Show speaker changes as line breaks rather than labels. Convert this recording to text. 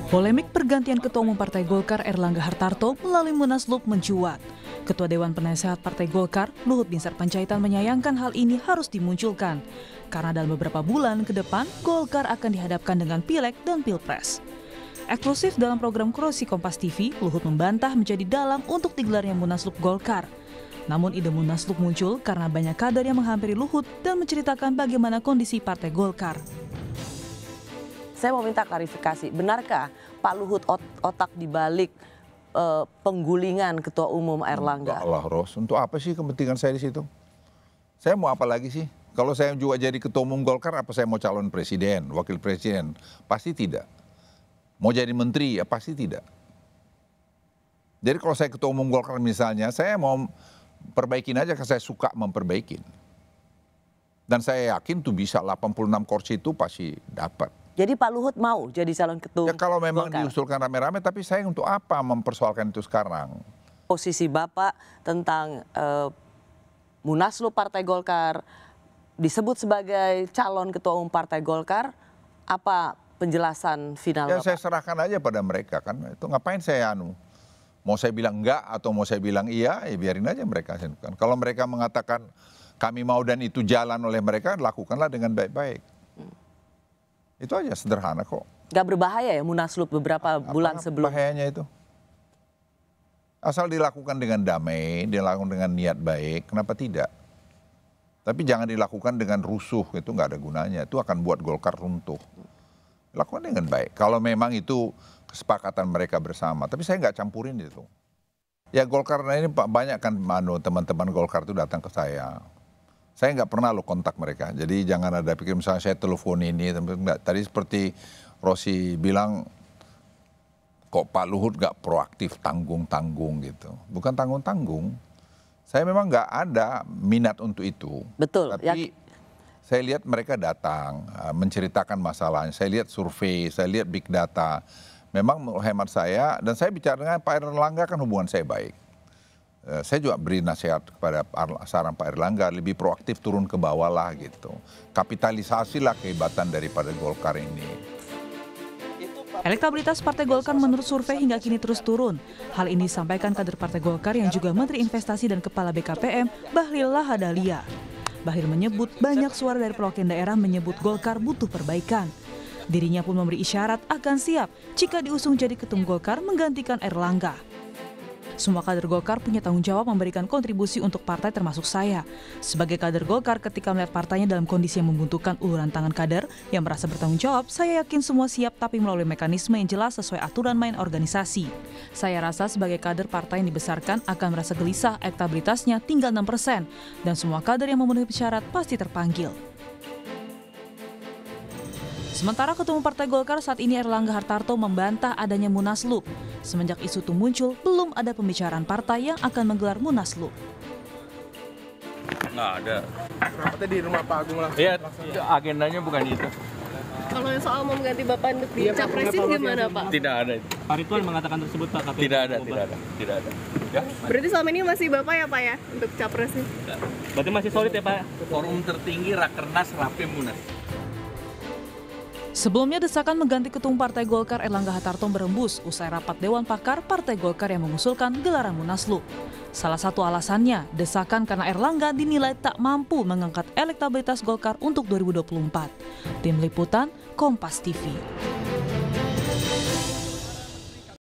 Polemik pergantian Ketua Umum Partai Golkar Erlangga Hartarto melalui Munaslup mencuat. Ketua Dewan Penasehat Partai Golkar, Luhut Binsar Panjaitan menyayangkan hal ini harus dimunculkan. Karena dalam beberapa bulan ke depan, Golkar akan dihadapkan dengan Pileg dan Pilpres. Eksklusif dalam program Krosi Kompas TV, Luhut membantah menjadi dalang untuk digelarnya Munaslup Golkar. Namun ide Munaslup muncul karena banyak kader yang menghampiri Luhut dan menceritakan bagaimana kondisi Partai Golkar.
Saya mau minta klarifikasi, benarkah Pak Luhut otak dibalik penggulingan Ketua Umum Erlangga?
Allah Ros, untuk apa sih kepentingan saya di situ? Saya mau apa lagi sih? Kalau saya juga jadi Ketua Umum Golkar, apa saya mau calon presiden, wakil presiden? Pasti tidak. Mau jadi menteri, ya pasti tidak. Jadi kalau saya Ketua Umum Golkar misalnya, saya mau perbaikin aja karena saya suka memperbaikin. Dan saya yakin tuh bisa 86 kursi itu pasti dapat.
Jadi Pak Luhut mau jadi calon ketua?
Ya kalau memang
Golkar
diusulkan rame-rame, tapi saya untuk apa mempersoalkan itu sekarang?
Posisi Bapak tentang Munaslup Partai Golkar disebut sebagai calon ketua umum Partai Golkar, apa penjelasan final
ya,
Bapak?
Saya serahkan aja pada mereka kan. Itu ngapain saya mau saya bilang enggak atau mau saya bilang iya, ya biarin aja mereka. Kalau mereka mengatakan kami mau dan itu jalan oleh mereka, lakukanlah dengan baik-baik. Itu aja, sederhana kok.
Gak berbahaya ya Munaslup beberapa bulan sebelum?
Bahayanya itu. Asal dilakukan dengan damai, dilakukan dengan niat baik, kenapa tidak? Tapi jangan dilakukan dengan rusuh, itu nggak ada gunanya. Itu akan buat Golkar runtuh. Lakukan dengan baik. Kalau memang itu kesepakatan mereka bersama. Tapi saya nggak campurin itu. Ya Golkar ini banyak kan teman-teman Golkar itu datang ke saya. Saya nggak pernah kontak mereka, jadi jangan ada pikir misalnya saya telepon ini, enggak. Tadi seperti Rosi bilang, kok Pak Luhut nggak proaktif, tanggung-tanggung gitu. Bukan tanggung-tanggung, saya memang nggak ada minat untuk itu.
Betul.
Tapi saya lihat mereka datang, menceritakan masalahnya, saya lihat survei, saya lihat big data. Memang hemat saya, dan saya bicara dengan Pak Erlangga kan hubungan saya baik. Saya juga beri nasihat kepada saran Pak Erlangga, lebih proaktif turun ke bawah lah gitu. Kapitalisasilah kehebatan daripada Golkar ini.
Elektabilitas Partai Golkar menurut survei hingga kini terus turun. Hal ini disampaikan kader Partai Golkar yang juga Menteri Investasi dan Kepala BKPM, Bahlil Lahadalia. Bahlil menyebut banyak suara dari perwakilan daerah menyebut Golkar butuh perbaikan. Dirinya pun memberi isyarat akan siap jika diusung jadi ketum Golkar menggantikan Erlangga. Semua kader Golkar punya tanggung jawab memberikan kontribusi untuk partai termasuk saya. Sebagai kader Golkar ketika melihat partainya dalam kondisi yang membutuhkan uluran tangan kader yang merasa bertanggung jawab, saya yakin semua siap tapi melalui mekanisme yang jelas sesuai aturan main organisasi. Saya rasa sebagai kader partai yang dibesarkan akan merasa gelisah elektabilitasnya tinggal 6% dan semua kader yang memenuhi syarat pasti terpanggil. Sementara Ketua Umum Partai Golkar saat ini Erlangga Hartarto membantah adanya Munaslup. Semenjak isu itu muncul, belum ada pembicaraan partai yang akan menggelar Munaslup.
Nggak ada.
Rapatnya di rumah Pak Agung langsung.
Iya, agendanya bukan itu.
Kalau soal mau mengganti Bapak untuk dicapresin gimana Pak?
Tidak ada itu.
Pak Ridwan mengatakan tersebut Pak.
Tidak ada. Ya.
Berarti selama ini masih Bapak ya Pak ya untuk capresnya?
Berarti masih solid ya Pak?
Forum tertinggi Rakernas Rapim Munas.
Sebelumnya desakan mengganti Ketua Umum Partai Golkar Erlangga Hartarto berembus usai rapat Dewan Pakar Partai Golkar yang mengusulkan gelaran Munaslup. Salah satu alasannya, desakan karena Erlangga dinilai tak mampu mengangkat elektabilitas Golkar untuk 2024. Tim Liputan, Kompas TV.